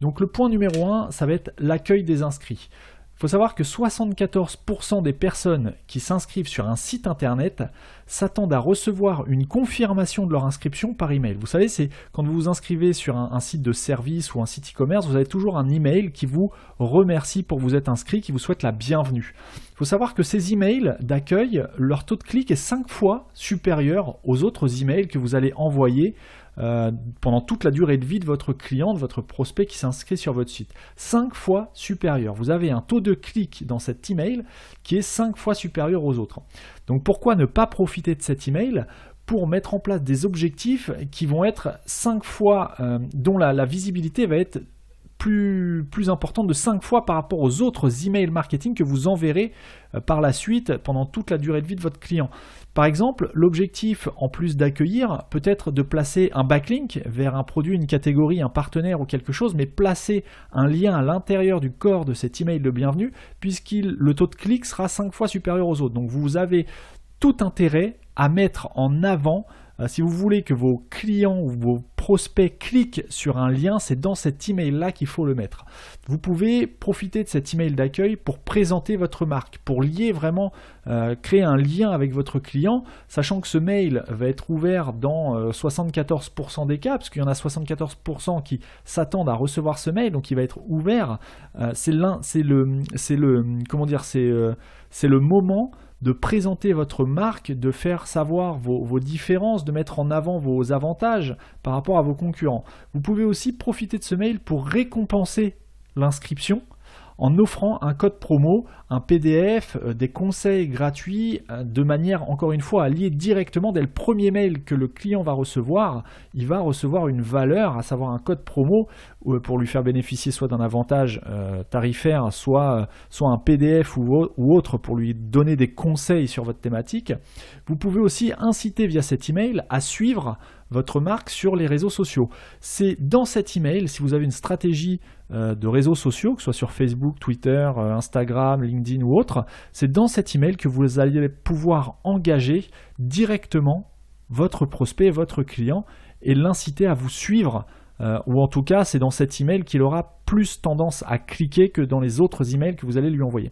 Donc le point numéro 1, ça va être l'accueil des inscrits. Il faut savoir que 74% des personnes qui s'inscrivent sur un site internet s'attendent à recevoir une confirmation de leur inscription par email. Vous savez, c'est quand vous vous inscrivez sur un site de service ou un site e-commerce, vous avez toujours un email qui vous remercie pour vous être inscrit, qui vous souhaite la bienvenue. Il faut savoir que ces emails d'accueil, leur taux de clic est 5 fois supérieur aux autres emails que vous allez envoyer pendant toute la durée de vie de votre client, de votre prospect qui s'inscrit sur votre site. 5 fois supérieur. Vous avez un taux de clic dans cet email qui est 5 fois supérieur aux autres. Donc pourquoi ne pas profiter de cet email pour mettre en place des objectifs qui vont être 5 fois, dont la visibilité va être plus importante de 5 fois par rapport aux autres emails marketing que vous enverrez par la suite pendant toute la durée de vie de votre client. Par exemple, l'objectif, en plus d'accueillir, peut être de placer un backlink vers un produit, une catégorie, un partenaire ou quelque chose, mais placer un lien à l'intérieur du corps de cet email de bienvenue, le taux de clic sera 5 fois supérieur aux autres. Donc vous avez tout intérêt à mettre en avant, si vous voulez que vos clients ou vos prospects cliquent sur un lien, c'est dans cet email-là qu'il faut le mettre. Vous pouvez profiter de cet email d'accueil pour présenter votre marque, pour lier vraiment, créer un lien avec votre client, sachant que ce mail va être ouvert dans 74% des cas, parce qu'il y en a 74% qui s'attendent à recevoir ce mail, donc il va être ouvert. C'est le moment de présenter votre marque, de faire savoir vos différences, de mettre en avant vos avantages par rapport à vos concurrents. Vous pouvez aussi profiter de ce mail pour récompenser l'inscription en offrant un code promo, un PDF, des conseils gratuits, de manière, encore une fois, à lier directement dès le premier mail que le client va recevoir. Il va recevoir une valeur, à savoir un code promo, pour lui faire bénéficier soit d'un avantage tarifaire, soit un PDF ou autre pour lui donner des conseils sur votre thématique. Vous pouvez aussi inciter via cet email à suivre votre marque sur les réseaux sociaux. C'est dans cet email, si vous avez une stratégie de réseaux sociaux, que ce soit sur Facebook, Twitter, Instagram, LinkedIn ou autre, c'est dans cet email que vous allez pouvoir engager directement votre prospect, votre client et l'inciter à vous suivre. Ou en tout cas, c'est dans cet email qu'il aura plus tendance à cliquer que dans les autres emails que vous allez lui envoyer.